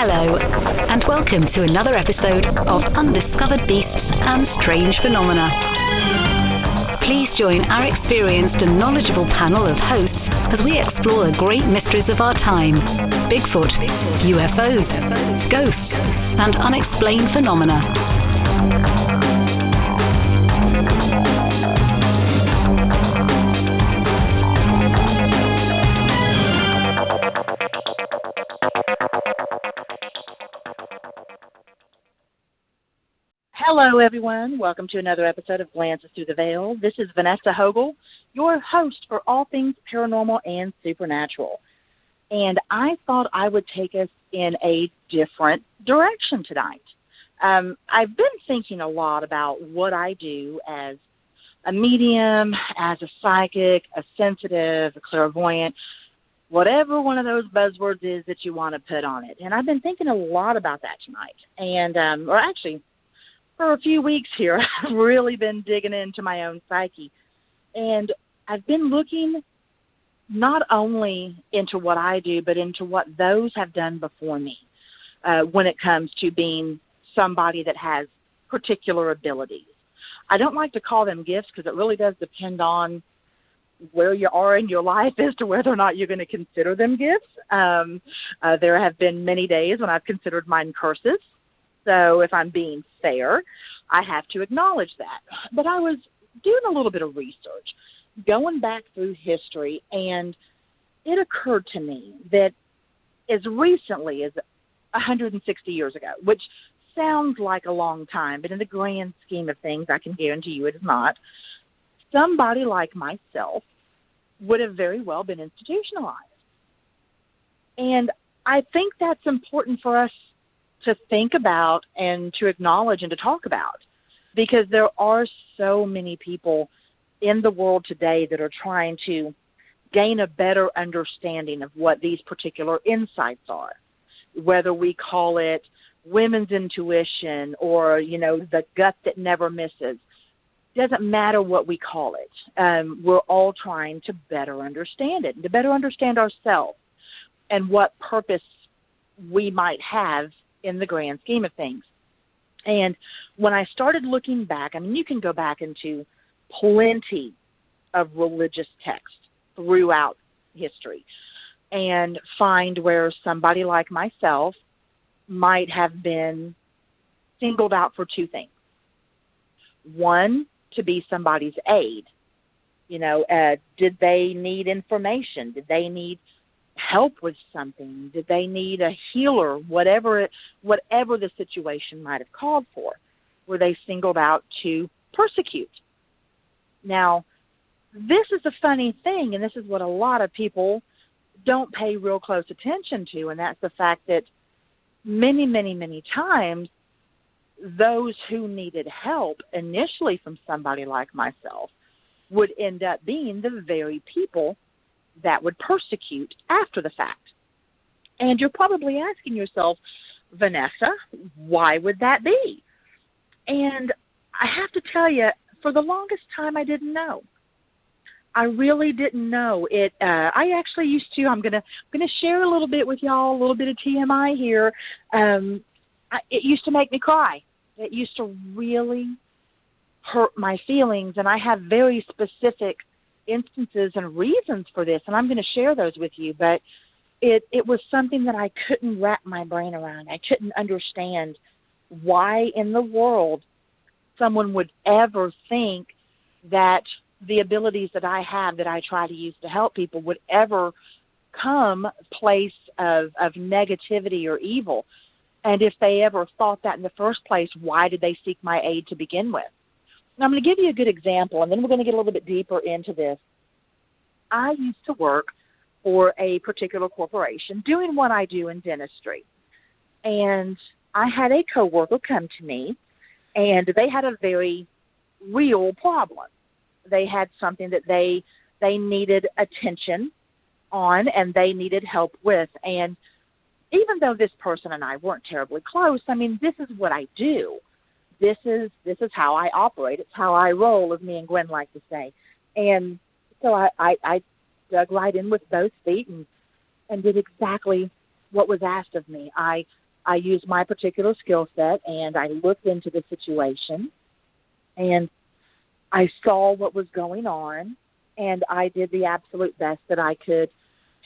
Hello, and welcome to another episode of Undiscovered Beasts and Strange Phenomena. Please join our experienced and knowledgeable panel of hosts as we explore the great mysteries of our time: Bigfoot, UFOs, ghosts, and unexplained phenomena. Hello, everyone. Welcome to another episode of Glances Through the Veil. This is Vanessa Hogle, your host for all things paranormal and supernatural. And I thought I would take us in a different direction tonight. I've been thinking a lot about what I do as a medium, as a psychic, a sensitive, a clairvoyant, whatever one of those buzzwords is that you want to put on it. And I've been thinking a lot about that tonight. And, for a few weeks here, I've really been digging into my own psyche. And I've been looking not only into what I do, but into what those have done before me when it comes to being somebody that has particular abilities. I don't like to call them gifts because it really does depend on where you are in your life as to whether or not you're going to consider them gifts. There have been many days when I've considered mine curses. So if I'm being fair, I have to acknowledge that. But I was doing a little bit of research, going back through history, and it occurred to me that as recently as 160 years ago, which sounds like a long time, but in the grand scheme of things, I can guarantee you it is not, somebody like myself would have very well been institutionalized. And I think that's important for us to think about and to acknowledge and to talk about, because there are so many people in the world today that are trying to gain a better understanding of what these particular insights are, whether we call it women's intuition or, the gut that never misses. Doesn't matter what we call it. We're all trying to better understand it, and to better understand ourselves and what purpose we might have in the grand scheme of things. And when I started looking back, you can go back into plenty of religious texts throughout history and find where somebody like myself might have been singled out for two things. One, to be somebody's aid. Did they need information? Did they need help with something? Did they need a healer? Whatever the situation might have called for, were they singled out to persecute? Now, this is a funny thing, and this is what a lot of people don't pay real close attention to, and that's the fact that many, many, many times those who needed help initially from somebody like myself would end up being the very people that would persecute after the fact. And you're probably asking yourself, Vanessa, why would that be? And I have to tell you, for the longest time, I didn't know. I really didn't know it. I actually used to. I'm gonna share a little bit with y'all, a little bit of TMI here. It used to make me cry. It used to really hurt my feelings, and I have very specific instances and reasons for this, and I'm going to share those with you, but it was something that I couldn't wrap my brain around. I couldn't understand why in the world someone would ever think that the abilities that I have, that I try to use to help people, would ever come place of negativity or evil. And if they ever thought that in the first place, why did they seek my aid to begin with? Now, I'm going to give you a good example, and then we're going to get a little bit deeper into this. I used to work for a particular corporation doing what I do in dentistry. And I had a coworker come to me, and they had a very real problem. They had something that they needed attention on and they needed help with. And even though this person and I weren't terribly close, this is what I do. This is how I operate. It's how I roll, as me and Gwen like to say. And so I dug right in with both feet and did exactly what was asked of me. I I used my particular skill set, and I looked into the situation, and I saw what was going on, and I did the absolute best that I could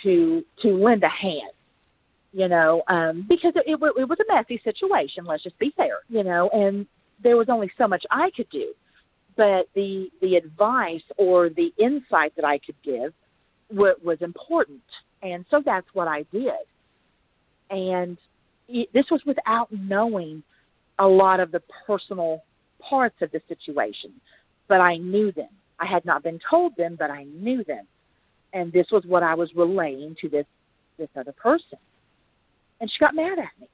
to lend a hand, because it was a messy situation, let's just be fair, and there was only so much I could do. But the advice or the insight that I could give was important, and so that's what I did. And this was without knowing a lot of the personal parts of the situation, but I knew them. I had not been told them, but I knew them, and this was what I was relaying to this other person. And she got mad at me.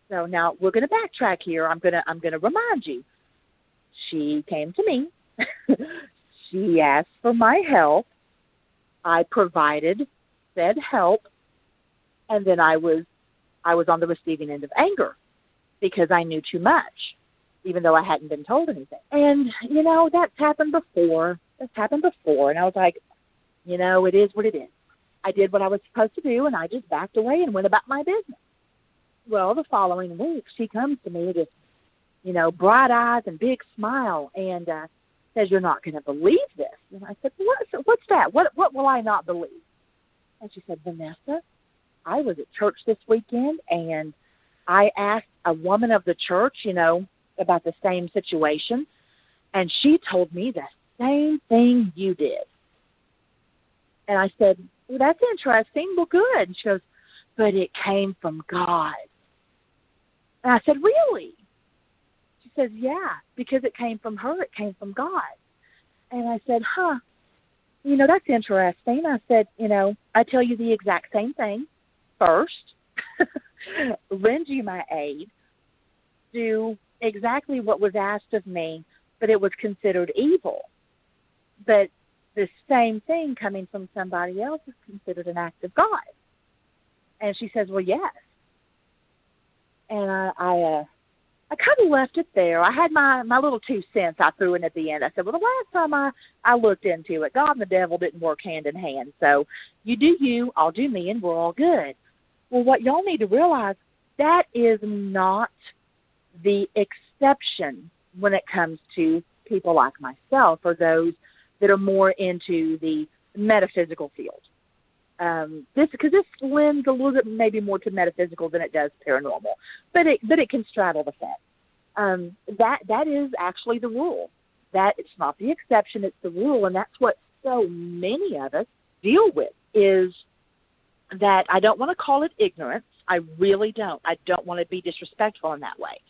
So now we're going to backtrack here. I'm going to remind you. She came to me. She asked for my help. I provided said help, and then I was on the receiving end of anger because I knew too much, even though I hadn't been told anything. And that's happened before. And I was like, it is what it is. I did what I was supposed to do, and I just backed away and went about my business. Well, the following week, she comes to me with, bright eyes and big smile, and says, "You're not going to believe this." And I said, "What's that? What will I not believe?" And she said, "Vanessa, I was at church this weekend, and I asked a woman of the church, about the same situation, and she told me the same thing you did." And I said, "Well, that's interesting. Well, good." And she goes, "But it came from God." And I said, "Really?" She says, "Yeah, because it came from her. It came from God." And I said, that's interesting. I said, I tell you the exact same thing. First, lend you my aid, do exactly what was asked of me, but it was considered evil. But the same thing coming from somebody else is considered an act of God. And she says, "Well, yes." And I kind of left it there. I had my little 2 cents I threw in at the end. I said, "Well, the last time I looked into it, God and the devil didn't work hand in hand. So you do you, I'll do me, and we're all good." Well, what y'all need to realize, that is not the exception when it comes to people like myself or those that are more into the metaphysical field. This lends a little bit maybe more to metaphysical than it does paranormal, but it can straddle the fence. That is actually the rule. That it's not the exception, it's the rule, and that's what so many of us deal with. Is that I don't want to call it ignorance. I really don't. I don't want to be disrespectful in that way,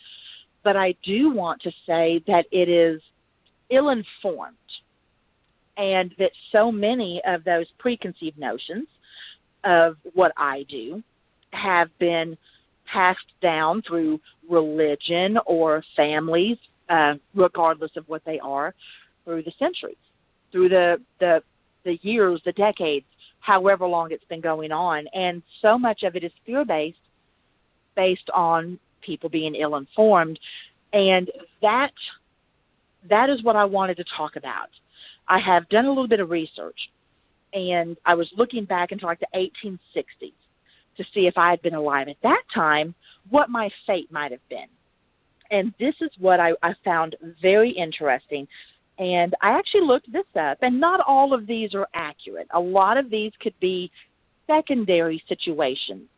but I do want to say that it is ill-informed, and that so many of those preconceived notions of what I do have been passed down through religion or families, regardless of what they are, through the centuries, through the years, the decades, however long it's been going on. And so much of it is fear-based, based on people being ill-informed. And that is what I wanted to talk about. I have done a little bit of research, and I was looking back into like the 1860s to see if I had been alive at that time, what my fate might have been. And this is what I found very interesting. And I actually looked this up, and not all of these are accurate. A lot of these could be secondary situations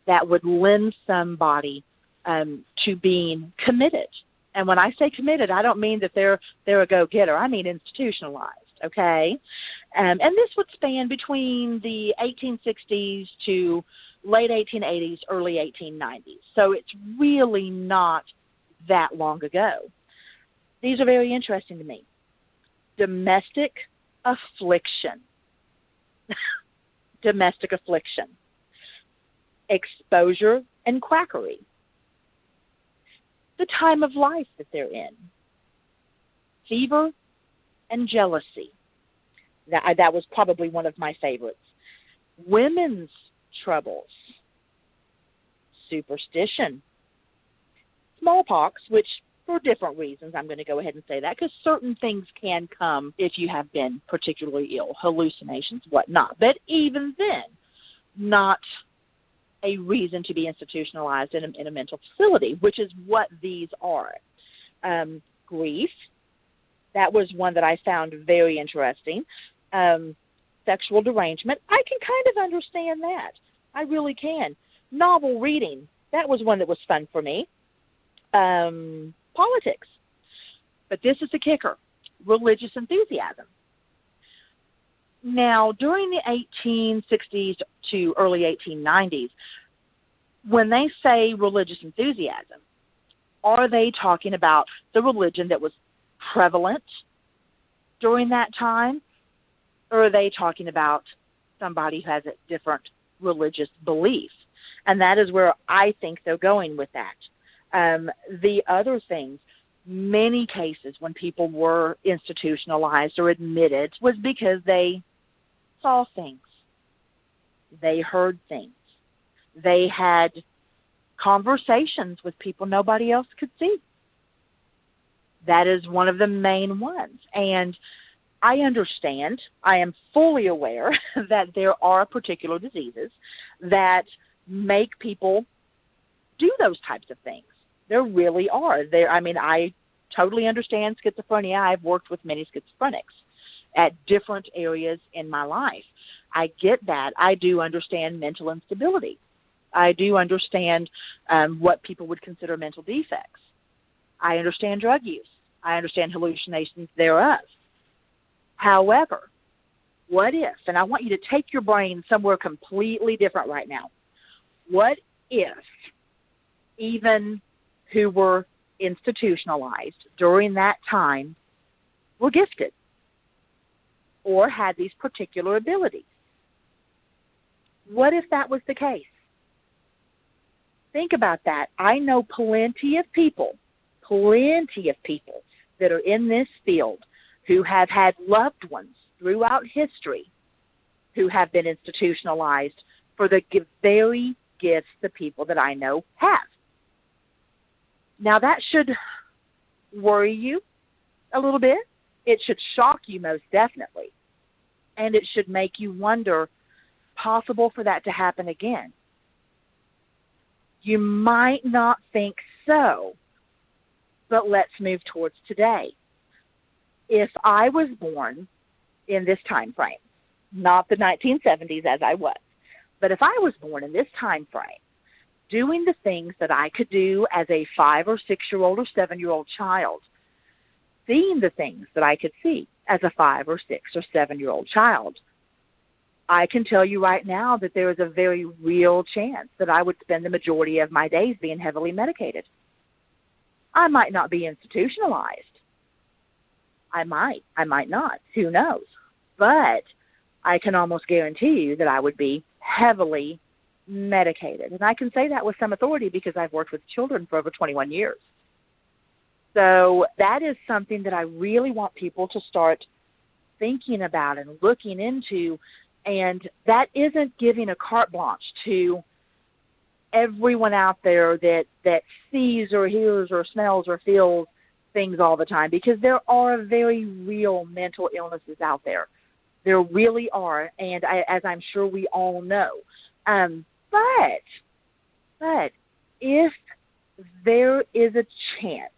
that would lend somebody to being committed. And when I say committed, I don't mean that they're a go-getter. I mean institutionalized, okay? And this would span between the 1860s to late 1880s, early 1890s. So it's really not that long ago. These are very interesting to me. Domestic affliction. Domestic affliction. Exposure and quackery. The time of life that they're in. Fever and jealousy. That was probably one of my favorites. Women's troubles. Superstition. Smallpox, which for different reasons, I'm going to go ahead and say that, because certain things can come if you have been particularly ill, hallucinations, whatnot. But even then, not a reason to be institutionalized in a mental facility, which is what these are. Grief, that was one that I found very interesting. Sexual derangement, I can kind of understand that. I really can. Novel reading, that was one that was fun for me. Politics. But this is the kicker, religious enthusiasm. Now, during the 1860s to early 1890s, when they say religious enthusiasm, are they talking about the religion that was prevalent during that time? Or are they talking about somebody who has a different religious belief? And that is where I think they're going with that. The other things, many cases when people were institutionalized or admitted was because they saw things. They heard things. They had conversations with people nobody else could see. That is one of the main ones. And I understand, I am fully aware that there are particular diseases that make people do those types of things. There really are. I totally understand schizophrenia. I've worked with many schizophrenics at different areas in my life. I get that. I do understand mental instability. I do understand what people would consider mental defects. I understand drug use. I understand hallucinations thereof. However, what if, and I want you to take your brain somewhere completely different right now, what if even who were institutionalized during that time were gifted or had these particular abilities? What if that was the case? Think about that. I know plenty of people that are in this field who have had loved ones throughout history who have been institutionalized for the very gifts the people that I know have. Now, that should worry you a little bit. It should shock you most definitely. And it should make you wonder, possible for that to happen again? You might not think so, but let's move towards today. If I was born in this time frame, not the 1970s as I was, but if I was born in this time frame, doing the things that I could do as a 5 or 6-year-old or 7-year-old child, seeing the things that I could see as a 5 or 6 or 7-year-old child, I can tell you right now that there is a very real chance that I would spend the majority of my days being heavily medicated. I might not be institutionalized. I might not. Who knows? But I can almost guarantee you that I would be heavily medicated. And I can say that with some authority because I've worked with children for over 21 years. So that is something that I really want people to start thinking about and looking into. And that isn't giving a carte blanche to everyone out there that sees or hears or smells or feels things all the time, because there are very real mental illnesses out there. There really are, and as I'm sure we all know. But if there is a chance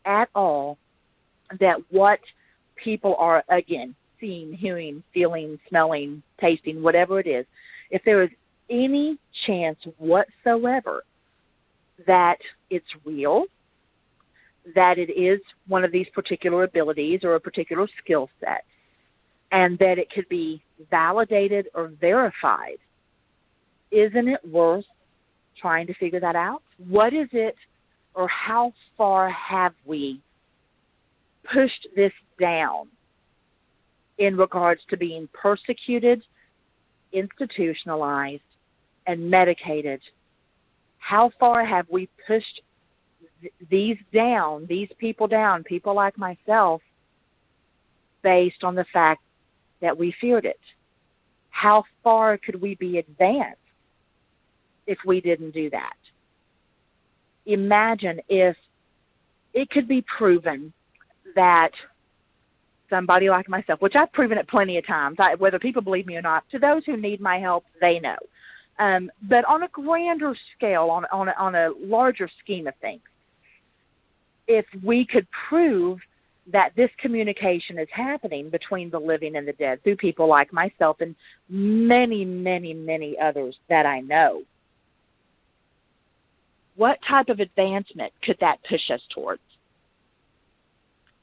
at all that what people are, again, seeing, hearing, feeling, smelling, tasting, whatever it is, if there is any chance whatsoever that it's real, that it is one of these particular abilities or a particular skill set, and that it could be validated or verified, isn't it worth trying to figure that out? What is it, or how far have we pushed this down in regards to being persecuted, institutionalized, and medicated? How far have we pushed these people down, people like myself, based on the fact that we feared it? How far could we be advanced if we didn't do that? Imagine if it could be proven that somebody like myself, which I've proven it plenty of times, whether people believe me or not, to those who need my help, they know. But on a grander scale, on a larger scheme of things, if we could prove that this communication is happening between the living and the dead through people like myself and many, many, many others that I know, what type of advancement could that push us towards?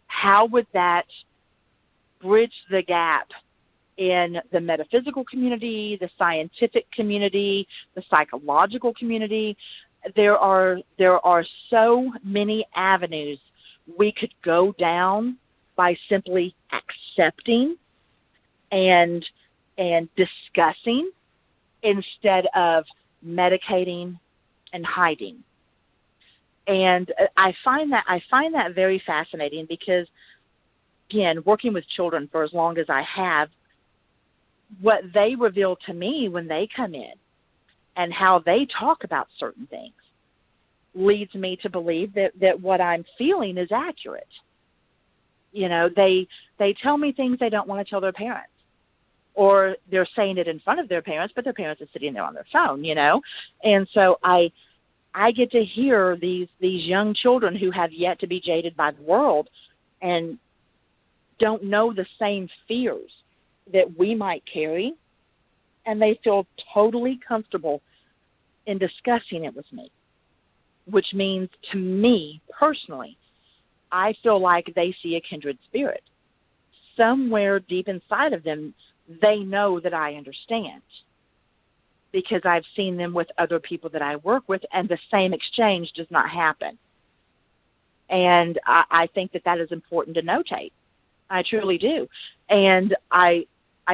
How would that bridge the gap in the metaphysical community, the scientific community, the psychological community? There are so many avenues we could go down by simply accepting and discussing instead of medicating and hiding. And I find that very fascinating because, again, working with children for as long as I have, what they reveal to me when they come in and how they talk about certain things leads me to believe that what I'm feeling is accurate. You know, they tell me things they don't want to tell their parents, or they're saying it in front of their parents, but their parents are sitting there on their phone, you know. And so I get to hear these young children who have yet to be jaded by the world and don't know the same fears that we might carry, and they feel totally comfortable in discussing it with me, which means to me personally, I feel like they see a kindred spirit. Somewhere deep inside of them, they know that I understand, because I've seen them with other people that I work with, and the same exchange does not happen. And I think that is important to notate. I truly do. And I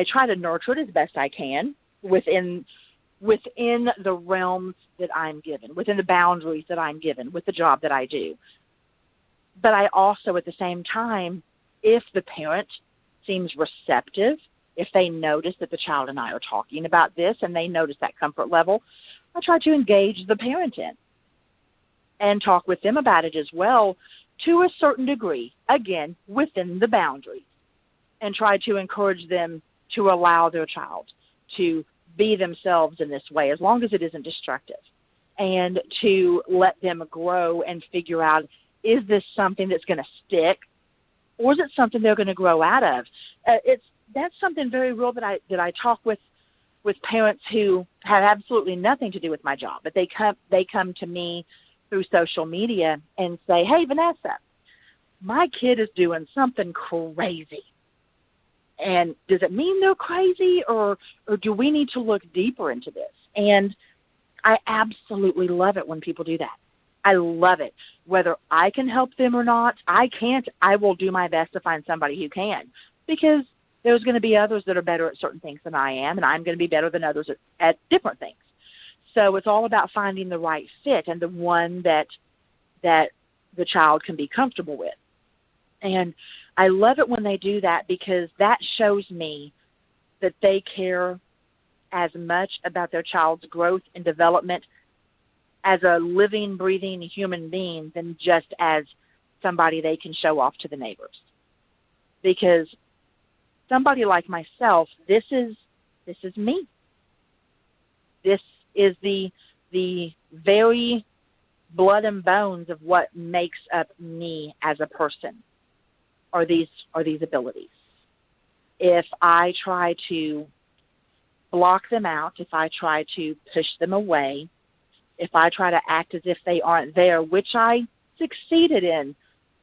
try to nurture it as best I can within the realms that I'm given, within the boundaries that I'm given with the job that I do. But I also, at the same time, if the parent seems receptive, if they notice that the child and I are talking about this and they notice that comfort level, I try to engage the parent in and talk with them about it as well, to a certain degree, again, within the boundaries, and try to encourage them to allow their child to be themselves in this way, as long as it isn't destructive, and to let them grow and figure out, is this something that's going to stick, or is it something they're going to grow out of? That's something very real that I talk with parents who have absolutely nothing to do with my job, but they come to me through social media and say, hey, Vanessa, my kid is doing something crazy. And does it mean they're crazy, or do we need to look deeper into this? And I absolutely love it when people do that. I love it. Whether I can help them or not, I can't. I will do my best to find somebody who can, because there's going to be others that are better at certain things than I am, and I'm going to be better than others at different things. So it's all about finding the right fit and the one that the child can be comfortable with. And I love it when they do that, because that shows me that they care as much about their child's growth and development as a living, breathing human being than just as somebody they can show off to the neighbors. Because somebody like myself, this is me. This is the very blood and bones of what makes up me as a person. Are these abilities. If I try to block them out, if I try to push them away, if I try to act as if they aren't there, which I succeeded in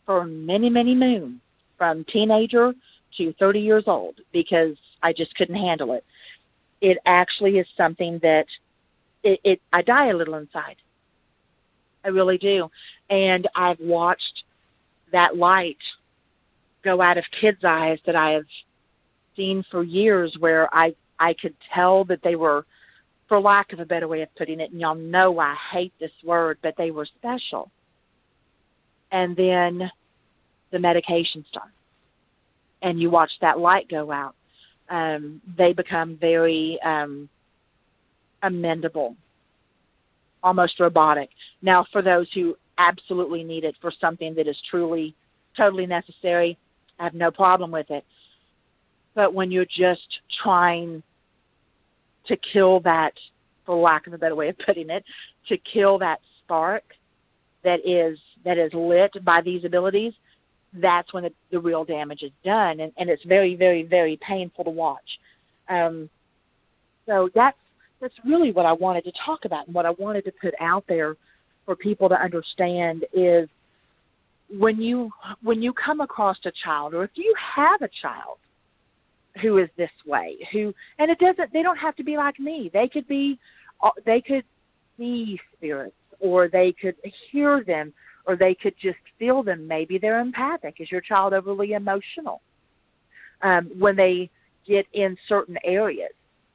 for many, many moons, from teenager to 30 years old, because I just couldn't handle it. It actually is something that I die a little inside. I really do. And I've watched that light go out of kids' eyes that I have seen for years, where I could tell that they were, for lack of a better way of putting it, and y'all know I hate this word, but they were special. And then the medication's done, and you watch that light go out. They become very amendable, almost robotic. Now, for those who absolutely need it for something that is truly, totally necessary, I have no problem with it. But when you're just trying to kill that, for lack of a better way of putting it, to kill that spark that is lit by these abilities, that's when the real damage is done, and it's very, very, very painful to watch. So that's really what I wanted to talk about, and what I wanted to put out there for people to understand is when you come across a child, or if you have a child who is this way, and they don't have to be like me. They could see spirits, or they could hear them, or they could just feel them. Maybe they're empathic. Is your child overly emotional when they get in certain areas,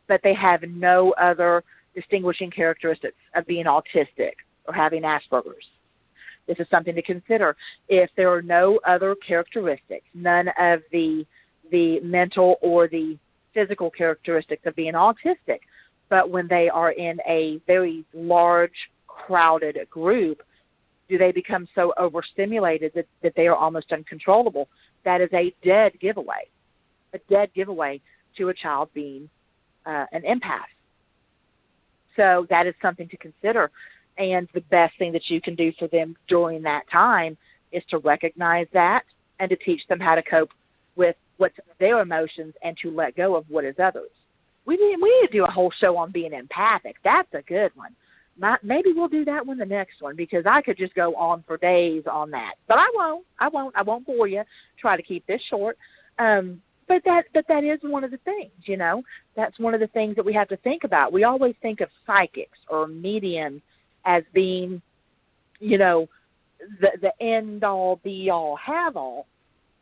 but they have no other distinguishing characteristics of being autistic or having Asperger's? This is something to consider. If there are no other characteristics, none of the mental or the physical characteristics of being autistic, but when they are in a very large, crowded group, do they become so overstimulated that they are almost uncontrollable? That is a dead giveaway to a child being an empath. So that is something to consider. And the best thing that you can do for them during that time is to recognize that and to teach them how to cope with what's their emotions and to let go of what is others. We need to do a whole show on being empathic. That's a good one. Maybe we'll do that one the next one, because I could just go on for days on that. But I won't bore you. Try to keep this short. But that is one of the things, That's one of the things that we have to think about. We always think of psychics or mediums as being, the end-all, be-all, have-all,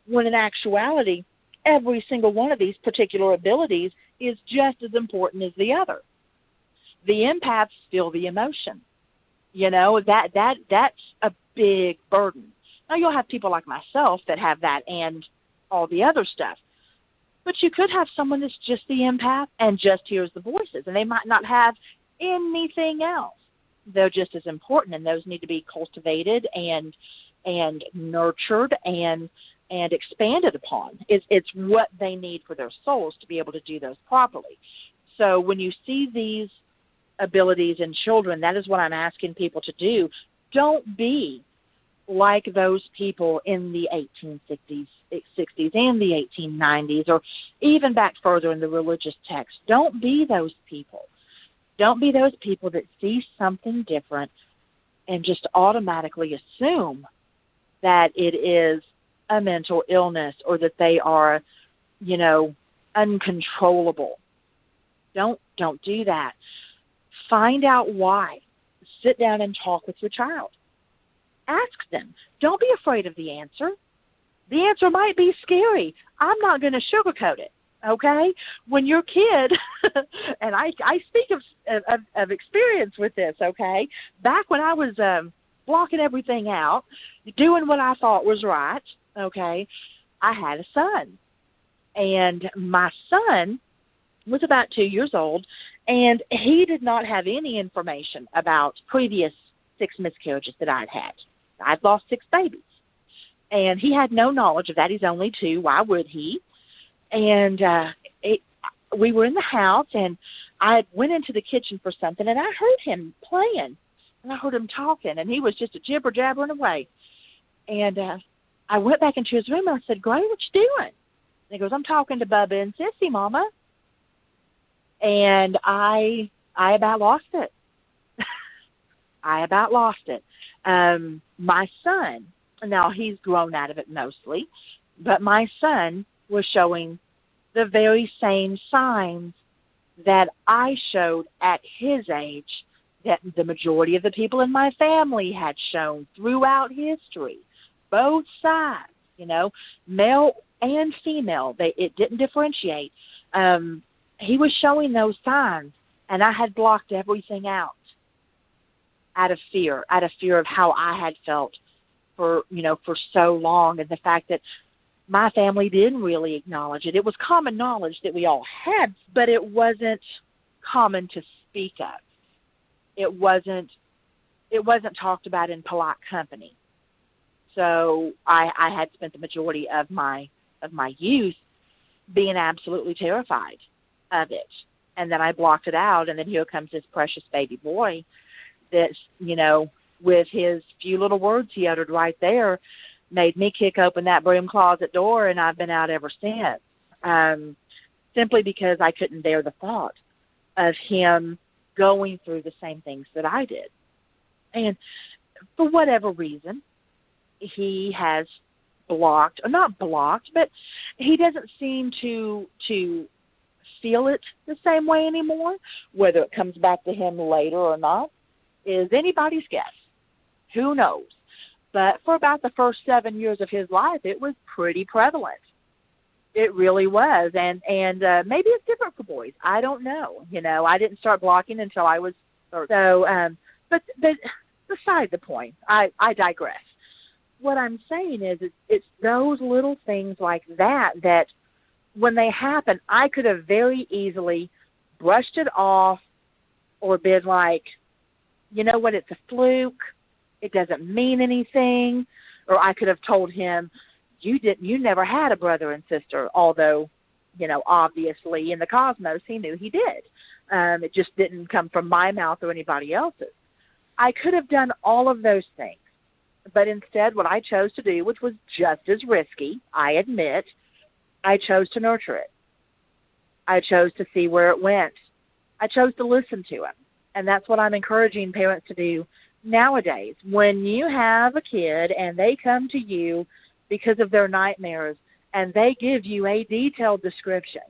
when in actuality, every single one of these particular abilities is just as important as the other. The empaths feel the emotion. That's a big burden. Now, you'll have people like myself that have that and all the other stuff. But you could have someone that's just the empath and just hears the voices, and they might not have anything else. They're just as important, and those need to be cultivated and nurtured and expanded upon. It's what they need for their souls to be able to do those properly. So when you see these abilities in children, that is what I'm asking people to do. Don't be like those people in the 1860s and the 1890s, or even back further in the religious text. Don't be those people. Don't be those people that see something different and just automatically assume that it is a mental illness or that they are, uncontrollable. Don't do that. Find out why. Sit down and talk with your child. Ask them. Don't be afraid of the answer. The answer might be scary. I'm not going to sugarcoat it, okay? When your kid, and I speak of experience with this, okay? Back when I was blocking everything out, doing what I thought was right, okay, I had a son. And my son was about 2 years old, and he did not have any information about previous 6 miscarriages that I'd had. I'd lost 6 babies. And he had no knowledge of that. He's only 2. Why would he? And we were in the house, and I went into the kitchen for something, and I heard him playing, and I heard him talking, and he was just a jibber-jabbering away. And I went back into his room, and I said, Gray, what you doing? And he goes, I'm talking to Bubba and Sissy, Mama. And I about lost it. I about lost it. My son, now he's grown out of it mostly, but my son was showing the very same signs that I showed at his age, that the majority of the people in my family had shown throughout history, both sides, male and female. It didn't differentiate. He was showing those signs, and I had blocked everything out of fear of how I had felt for so long, and the fact that my family didn't really acknowledge it. It was common knowledge that we all had, but it wasn't common to speak of. It wasn't talked about in polite company. So I had spent the majority of my youth being absolutely terrified of it. And then I blocked it out, and then here comes this precious baby boy that's, with his few little words he uttered right there, made me kick open that broom closet door, and I've been out ever since, simply because I couldn't bear the thought of him going through the same things that I did. And for whatever reason, he has blocked, or not blocked, but he doesn't seem to feel it the same way anymore. Whether it comes back to him later or not is anybody's guess. Who knows? But for about the first 7 years of his life, it was pretty prevalent. It really was. And maybe it's different for boys. I don't know. I didn't start blocking until I was 30. So, but beside the point, I digress. What I'm saying is it's those little things like that when they happen, I could have very easily brushed it off or been like, you know what, it's a fluke. It doesn't mean anything. Or I could have told him, you never had a brother and sister, although, obviously in the cosmos he knew he did. It just didn't come from my mouth or anybody else's. I could have done all of those things. But instead, what I chose to do, which was just as risky, I admit, I chose to nurture it. I chose to see where it went. I chose to listen to him. And that's what I'm encouraging parents to do nowadays. When you have a kid and they come to you because of their nightmares and they give you a detailed description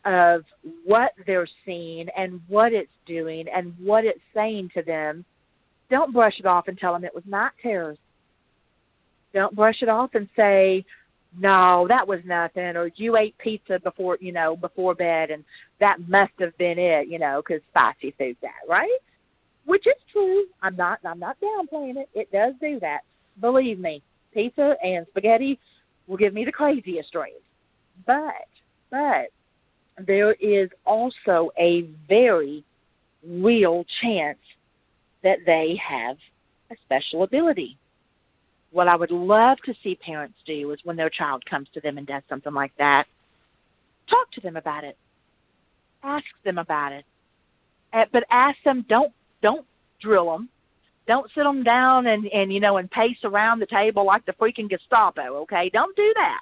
of what they're seeing and what it's doing and what it's saying to them, don't brush it off and tell them it was night terrors. Don't brush it off and say, no, that was nothing, or you ate pizza before bed, and that must have been it, because spicy food's that, right? Which is true. I'm not downplaying it. It does do that. Believe me, pizza and spaghetti will give me the craziest dreams. But there is also a very real chance that they have a special ability. What I would love to see parents do is when their child comes to them and does something like that, talk to them about it. Ask them about it. But ask them, don't drill them. Don't sit them down and pace around the table like the freaking Gestapo, okay? Don't do that.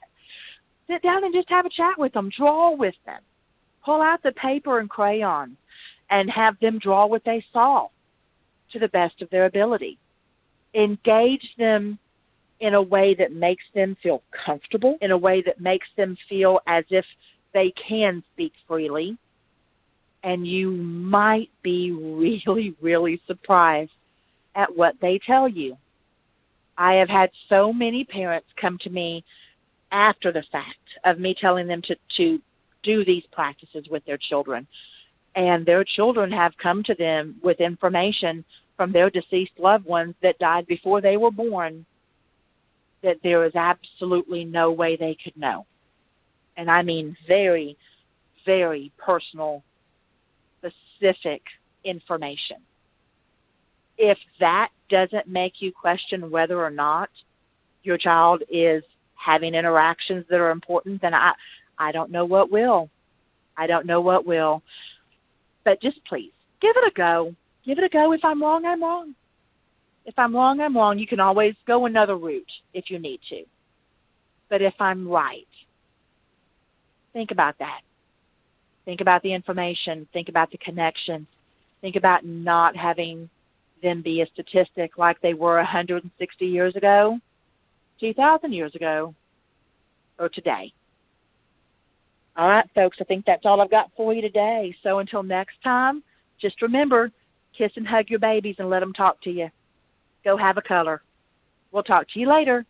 Sit down and just have a chat with them. Draw with them. Pull out the paper and crayons and have them draw what they saw to the best of their ability. Engage them in a way that makes them feel comfortable, in a way that makes them feel as if they can speak freely. And you might be really, really surprised at what they tell you. I have had so many parents come to me after the fact of me telling them to do these practices with their children. And their children have come to them with information from their deceased loved ones that died before they were born that there is absolutely no way they could know. And I mean very, very personal, specific information. If that doesn't make you question whether or not your child is having interactions that are important, then I don't know what will. I don't know what will. But just please, give it a go. Give it a go. If I'm wrong, I'm wrong. If I'm wrong, I'm wrong. You can always go another route if you need to. But if I'm right, think about that. Think about the information. Think about the connection. Think about not having them be a statistic like they were 160 years ago, 2,000 years ago, or today. All right, folks, I think that's all I've got for you today. So until next time, just remember, kiss and hug your babies and let them talk to you. Go have a color. We'll talk to you later.